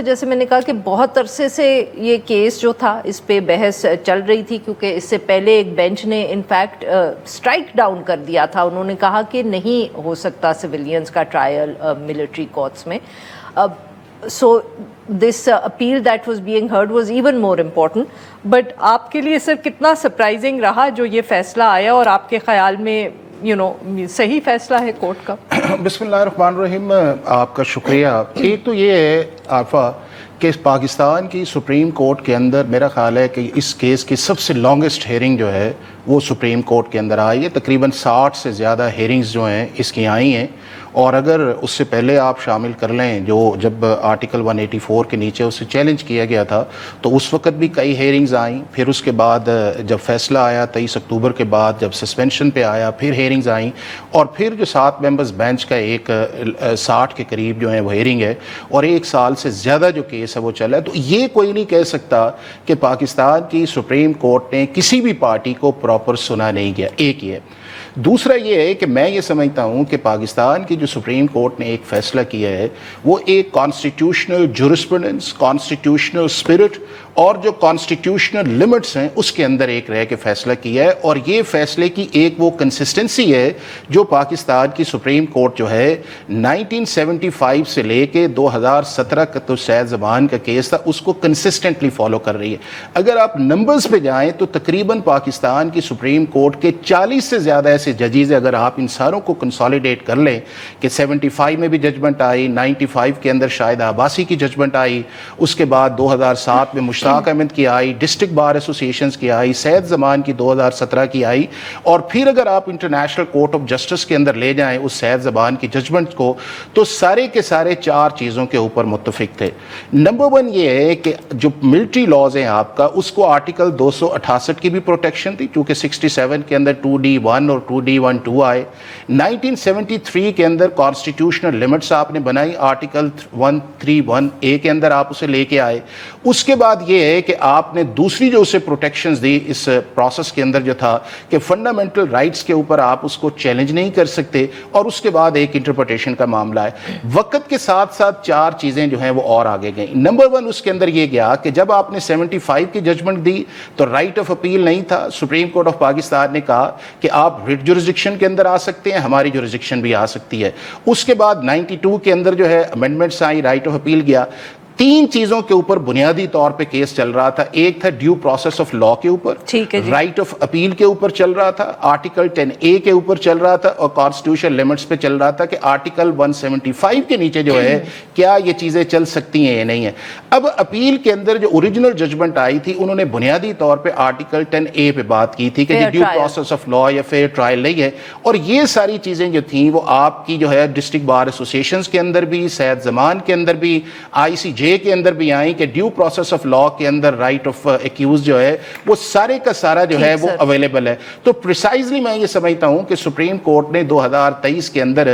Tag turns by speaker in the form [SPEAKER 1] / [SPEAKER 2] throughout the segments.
[SPEAKER 1] جیسے میں نے کہا کہ بہت عرصے سے یہ کیس جو تھا اس پہ بحث چل رہی تھی، کیونکہ اس سے پہلے ایک بینچ نے انفیکٹ سٹرائک ڈاؤن کر دیا تھا. انہوں نے کہا کہ نہیں ہو سکتا سویلینز کا ٹرائل ملٹری کورٹس میں. So this appeal that was being heard was even more important. But آپ کے لیے سر کتنا سرپرائزنگ رہا جو یہ فیصلہ آیا، اور آپ کے خیال میں صحیح فیصلہ ہے کورٹ کا؟
[SPEAKER 2] بسم اللہ الرحمن الرحیم. آپ کا شکریہ. ایک تو یہ ہے عارفہ کہ پاکستان کی سپریم کورٹ کے اندر میرا خیال ہے کہ اس کیس کی سب سے لانگسٹ ہیئرنگ جو ہے وہ سپریم کورٹ کے اندر آئی ہے. تقریباً 60 سے زیادہ ہیئرنگز جو ہیں اس کی آئی ہیں، اور اگر اس سے پہلے آپ شامل کر لیں جو جب آرٹیکل 184 کے نیچے اسے چیلنج کیا گیا تھا تو اس وقت بھی کئی ہیئرنگز آئیں. پھر اس کے بعد جب فیصلہ آیا 23 اکتوبر کے بعد جب سسپینشن پہ آیا پھر ہیئرنگز آئیں، اور پھر جو 7 ممبرز بینچ کا ایک 60 کے قریب جو ہے وہ ہیئرنگ ہے، اور 1 سال سے زیادہ جو کیس ہے وہ چلا ہے. تو یہ کوئی نہیں کہہ سکتا کہ پاکستان کی سپریم کورٹ نے کسی بھی پارٹی کو پراپر سنا نہیں گیا. ایک یہ. دوسرا یہ ہے کہ میں یہ سمجھتا ہوں کہ پاکستان کی جو سپریم کورٹ نے ایک فیصلہ کیا ہے وہ ایک کانسٹیٹیوشنل جورسپروڈنس، کانسٹیٹیوشنل اسپرٹ اور جو کانسٹیٹیوشنل لمٹس ہیں اس کے اندر ایک رہ کے فیصلہ کیا ہے. اور یہ فیصلے کی ایک وہ کنسسٹنسی ہے جو پاکستان کی سپریم کورٹ جو ہے 1975 سے لے کے 2017 کا تو سید زمان کا کیس تھا اس کو کنسسٹنٹلی فالو کر رہی ہے. اگر آپ نمبرز پہ جائیں تو تقریباً پاکستان کی سپریم کورٹ کے 40 سے زیادہ ایسے ججز اگر آپ ان ساروں کو کنسالیڈیٹ کر لیں کہ 75 میں بھی ججمنٹ آئی، 95 کے اندر شاہد عباسی کی ججمنٹ آئی، اس کے بعد 2007 میں مشتاق احمد کی آئی، ڈسٹرکٹ بار ایسوسیشنز کی آئی، سید زمان کی 2017 کی آئی، اور پھر اگر آپ انٹرنیشنل کورٹ آف جسٹس کے اندر لے جائیں اس سید زمان کی ججمنٹ کو تو سارے کے سارے 4 چیزوں کے اوپر متفق تھے. نمبر 1 یہ ہے کہ جو ملٹری لاز ہیں آپ کا اس کو آرٹیکل 268 کی بھی پروٹیکشن تھی چونکہ 67 کے اندر 2D1 اور 2D12 آئے. 1973 کے اندر کانسٹیٹیوشنل لمٹس آپ نے بنائی، آرٹیکل 131A کے اندر آپ اسے لے کے آئے. اس کے بعد یہ ہے کہ آپ نے دوسری جو اسے پروٹیکشنز دی اس پروسیس کے اندر جو تھا کہ فنڈامنٹل رائٹس کے اوپر آپ اس کو چیلنج نہیں کر سکتے، اور اس کے بعد ایک انٹرپریٹیشن کا معاملہ ہے. وقت کے ساتھ ساتھ 4 چیزیں جو ہیں وہ اور آگے گئیں. نمبر 1 اس کے اندر یہ گیا کہ جب آپ نے 75 کی ججمنٹ دی تو رائٹ آف اپیل نہیں تھا. سپریم کورٹ آف پاکستان نے کہا کہ آپ ریٹ جورسڈکشن کے اندر آ سکتے ہیں، ہماری جورسڈکشن بھی آ سکتی ہے. اس کے بعد 92 کے اندر جو ہے amendments I, right of appeal گیا. 3 چیزوں کے اوپر بنیادی طور پہ کیس چل رہا تھا. ایک تھا ڈیو پروسیس آف لا کے اوپر، رائٹ آف اپیل کے اوپر چل رہا تھا، آرٹیکل 10A کے اوپر چل رہا تھا، اور کانسٹیٹیوشن لمٹس پہ چل رہا تھا کہ آرٹیکل 175 کے نیچے جو ہے کیا یہ چیزیں چل سکتی ہیں یا نہیں ہیں. اب اپیل کے اندر جو اوریجنل ججمنٹ آئی تھی انہوں نے بنیادی طور پہ آرٹیکل 10A پہ بات کی تھی کہ ڈیو پروسیس آف لا یا فیئر ٹرائل نہیں ہے. اور یہ ساری چیزیں جو تھیں وہ آپ کی جو ہے ڈسٹرکٹ بار ایسوسیشنز کے اندر بھی، سید زمان کے اندر بھی، ICJ کے اندر بھی آئیں کہ ڈیو پروسیس آف لا کے اندر رائٹ آف ایکیوز جو ہے وہ سارے کا سارا جو ہے وہ اویلیبل ہے. تو پریسائزلی میں یہ سمجھتا ہوں کہ سپریم کورٹ نے 2023 کے اندر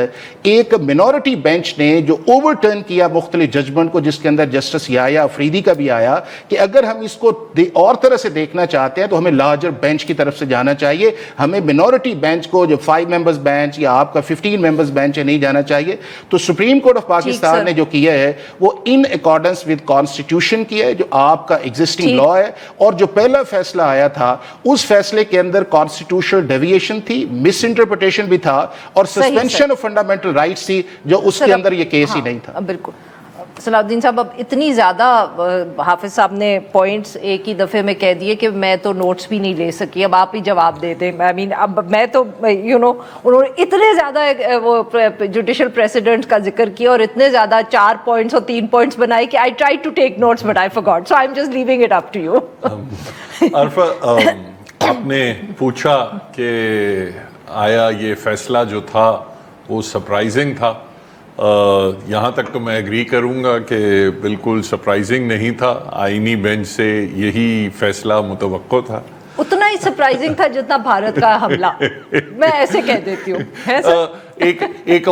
[SPEAKER 2] ایک منورٹی بینچ نے جو اوور ٹرن کیا مختلف ججمنٹ کو، جس کے اندر جسٹس یحییٰ افریدی کا بھی آیا کہ اگر ہم اس کو اور طرح سے دیکھنا چاہتے ہیں تو ہمیں لارجر بینچ کی طرف سے جانا چاہیے، ہمیں منورٹی بینچ کو جو 5 ممبرز بینچ یا آپ کا 15 ممبرز بینچ ہے نہیں جانا چاہیے. تو سپریم کورٹ آف پاکستان نے جو کیا ہے وہ ان اکارڈنس ود کانسٹیٹیوشن کی ہے جو آپ کا ایگزسٹنگ لا ہے. اور جو پہلا فیصلہ آیا تھا اس فیصلے کے اندر کانسٹیٹیوشنل ڈیویشن تھی، مس انٹرپریٹیشن بھی تھا، اور سسپینشن آف فنڈامنٹل رائٹس تھی جو اس کے اندر یہ کیس ہی نہیں تھا.
[SPEAKER 1] بالکل. صلاح الدین صاحب، اب اتنی زیادہ حافظ صاحب نے پوائنٹس ایک ہی دفعے میں کہہ دیے کہ میں تو نوٹس بھی نہیں لے سکی. اب آپ ہی جواب دے دیں. اب میں تو انہوں نے اتنے زیادہ وہ جوڈیشل پریسیڈنٹ کا ذکر کیا اور اتنے زیادہ 4 پوائنٹس اور 3 پوائنٹس بنائے کہ I try to take notes but I forgot, so I am just leaving it up to you.
[SPEAKER 3] Arifa, آپ نے پوچھا کہ آیا یہ فیصلہ جو تھا وہ سرپرائزنگ تھا. یہاں تک تو میں ایگری کروں گا کہ بالکل سرپرائزنگ نہیں تھا. آئینی بینچ سے یہی فیصلہ متوقع تھا.
[SPEAKER 1] اتنا ہی سرپرائزنگ تھا جتنا بھارت کا حملہ، میں ایسے کہہ دیتی ہوں.
[SPEAKER 3] ایک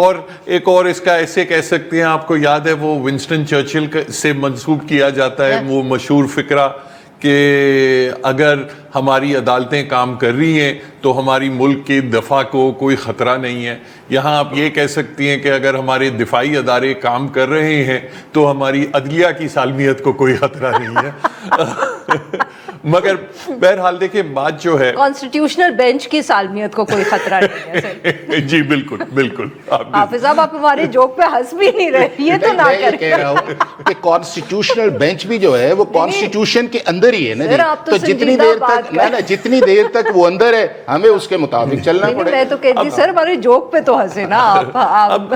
[SPEAKER 3] اور اس کا ایسے کہہ سکتے ہیں، آپ کو یاد ہے وہ ونسٹن چرچل سے منسوب کیا جاتا ہے وہ مشہور فقرہ کہ اگر ہماری عدالتیں کام کر رہی ہیں تو ہماری ملک کے دفاع کو کوئی خطرہ نہیں ہے. یہاں آپ یہ کہہ سکتی ہیں کہ اگر ہمارے دفاعی ادارے کام کر رہے ہیں تو ہماری عدلیہ کی سالمیت کو کوئی خطرہ نہیں ہے. مگر بہرحال دیکھیں بات جو ہے
[SPEAKER 1] کانسٹیٹیوشنل بینچ کی سالمیت کو کوئی خطرہ نہیں ہے سر.
[SPEAKER 3] جی بالکل بالکل.
[SPEAKER 1] حافظ صاحب آپ ہمارے جوک پہ ہنس بھی نہیں رہے, یہ تو نہ
[SPEAKER 2] میں یہ
[SPEAKER 1] کریں.
[SPEAKER 2] کہہ رہا ہوں کہ کانسٹیٹیوشنل بینچ بھی جو ہے وہ کانسٹیٹیوشن کے اندر ہی ہے نا
[SPEAKER 1] سر, آپ تو
[SPEAKER 2] جتنی
[SPEAKER 1] سنجیدہ
[SPEAKER 2] دیر
[SPEAKER 1] بات
[SPEAKER 2] تک نہ جتنی دیر تک وہ اندر ہے ہمیں اس کے مطابق چلنا پڑے.
[SPEAKER 1] میں تو کہتی سر ہمارے جوک پہ تو ہنسے نا آپ.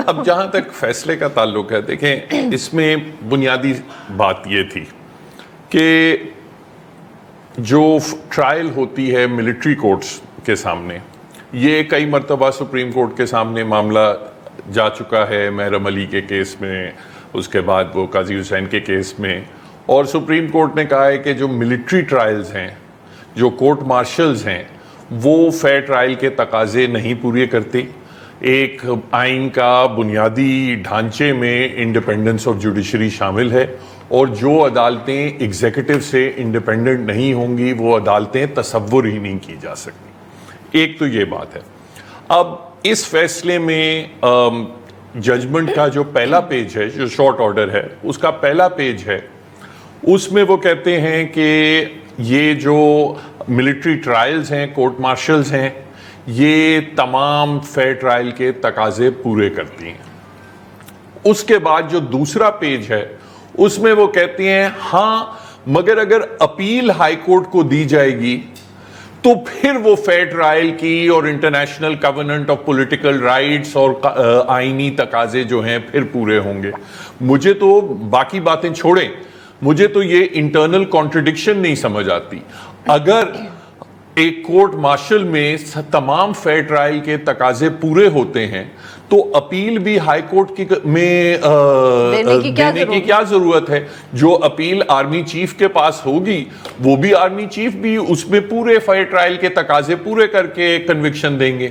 [SPEAKER 3] اب جہاں تک فیصلے کا تعلق ہے, دیکھیں اس میں بنیادی بات یہ تھی کہ جو ٹرائل ہوتی ہے ملٹری کورٹس کے سامنے, یہ کئی مرتبہ سپریم کورٹ کے سامنے معاملہ جا چکا ہے, محرم علی کے کیس میں, اس کے بعد وہ قاضی حسین کے کیس میں, اور سپریم کورٹ نے کہا ہے کہ جو ملٹری ٹرائلز ہیں, جو کورٹ مارشلز ہیں, وہ فیئر ٹرائل کے تقاضے نہیں پورے کرتے. ایک آئین کا بنیادی ڈھانچے میں انڈیپینڈنس آف جوڈیشری شامل ہے, اور جو عدالتیں ایگزیکٹو سے انڈیپینڈنٹ نہیں ہوں گی وہ عدالتیں تصور ہی نہیں کی جا سکتی. ایک تو یہ بات ہے. اب اس فیصلے میں ججمنٹ کا جو پہلا پیج ہے, جو شارٹ آرڈر ہے, اس کا پہلا پیج ہے, اس میں وہ کہتے ہیں کہ یہ جو ملٹری ٹرائلز ہیں, کورٹ مارشلز ہیں, یہ تمام فیئر ٹرائل کے تقاضے پورے کرتی ہیں. اس کے بعد جو دوسرا پیج ہے اس میں وہ کہتے ہیں ہاں مگر اگر اپیل ہائی کورٹ کو دی جائے گی تو پھر وہ فیئر ٹرائل کی اور international covenant of political rights اور آئینی تقاضے جو ہیں پھر پورے ہوں گے. مجھے تو باقی باتیں چھوڑیں, مجھے تو یہ انٹرنل کانٹرڈکشن نہیں سمجھ آتی. اگر ایک کورٹ مارشل میں تمام فیئر ٹرائل کے تقاضے پورے ہوتے ہیں تو اپیل بھی ہائی کورٹ میں دینے کی کیا ضرورت ہے؟ جو اپیل آرمی چیف کے پاس ہوگی وہ بھی آرمی چیف بھی اس میں پورے فیئر ٹرائل کے تقاضے پورے کر کے کنوکشن دیں گے.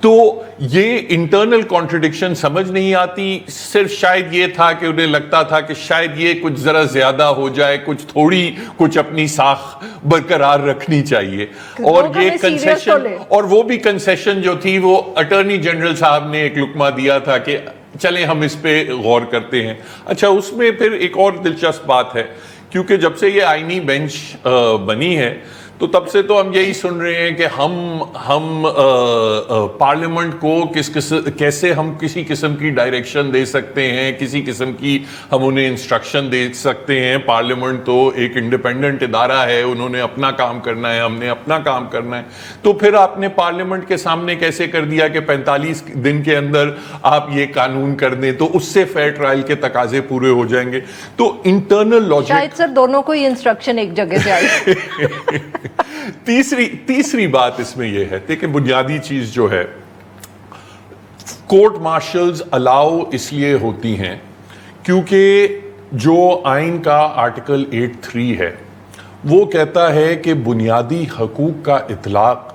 [SPEAKER 3] تو یہ انٹرنل کانٹرڈکشن سمجھ نہیں آتی. صرف شاید یہ تھا کہ انہیں لگتا تھا کہ شاید یہ کچھ ذرا زیادہ ہو جائے, کچھ اپنی ساکھ برقرار رکھنی چاہیے. اور یہ کنسیشن, اور وہ بھی کنسیشن جو تھی وہ اٹارنی جنرل صاحب نے ایک لقمہ دیا تھا کہ چلیں ہم اس پہ غور کرتے ہیں. اچھا, اس میں پھر ایک اور دلچسپ بات ہے, کیونکہ جب سے یہ آئینی بینچ بنی ہے تو تب سے تو ہم یہی سن رہے ہیں کہ ہم پارلیمنٹ کو کیسے ہم کسی قسم کی ڈائریکشن دے سکتے ہیں, کسی قسم کی ہم انہیں انسٹرکشن دے سکتے ہیں. پارلیمنٹ تو ایک انڈیپینڈنٹ ادارہ ہے, انہوں نے اپنا کام کرنا ہے, ہم نے اپنا کام کرنا ہے. تو پھر آپ نے پارلیمنٹ کے سامنے کیسے کر دیا کہ 45 دن کے اندر آپ یہ قانون کر دیں تو اس سے فیئر ٹرائل کے تقاضے پورے ہو جائیں گے. تو انٹرنل لاجک,
[SPEAKER 1] شاید سر دونوں کو یہ انسٹرکشن ایک جگہ سے آئی.
[SPEAKER 3] تیسری بات اس میں یہ ہے کہ بنیادی چیز جو ہے, کورٹ مارشلز الاؤ اس لیے ہوتی ہیں کیونکہ جو آئین کا آرٹیکل 8(3) ہے وہ کہتا ہے کہ بنیادی حقوق کا اطلاق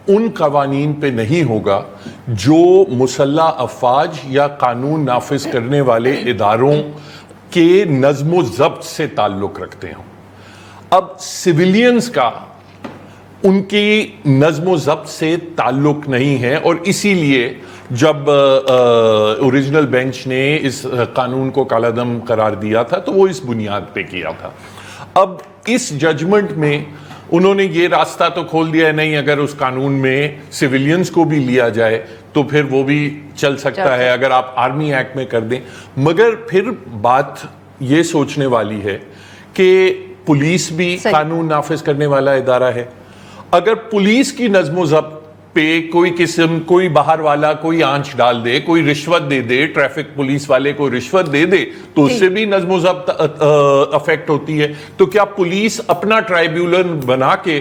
[SPEAKER 3] ان قوانین پہ نہیں ہوگا جو مسلح افواج یا قانون نافذ کرنے والے اداروں کے نظم و ضبط سے تعلق رکھتے ہوں. اب سویلینز کا ان کی نظم و ضبط سے تعلق نہیں ہے, اور اسی لیے جب اوریجنل بینچ نے اس قانون کو کالا دم قرار دیا تھا تو وہ اس بنیاد پہ کیا تھا. اب اس ججمنٹ میں انہوں نے یہ راستہ تو کھول دیا ہے, نہیں اگر اس قانون میں سویلینز کو بھی لیا جائے تو پھر وہ بھی چل سکتا ہے اگر آپ آرمی ایکٹ میں کر دیں. مگر پھر بات یہ سوچنے والی ہے کہ پولیس بھی قانون نافذ کرنے والا ادارہ ہے. اگر پولیس کی نظم و ضبط پہ کوئی باہر والا کوئی آنچ ڈال دے, کوئی رشوت دے دے, ٹریفک پولیس والے کو رشوت دے دے تو اس سے بھی نظم و ضبط افیکٹ ہوتی ہے. تو کیا پولیس اپنا ٹرائیبیونل بنا کے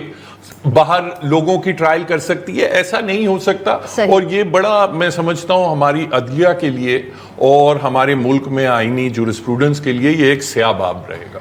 [SPEAKER 3] باہر لوگوں کی ٹرائل کر سکتی ہے؟ ایسا نہیں ہو سکتا. اور یہ بڑا میں سمجھتا ہوں ہماری عدلیہ کے لیے اور ہمارے ملک میں آئینی جورسپروڈنس کے لیے یہ ایک سیاہ باب رہے گا.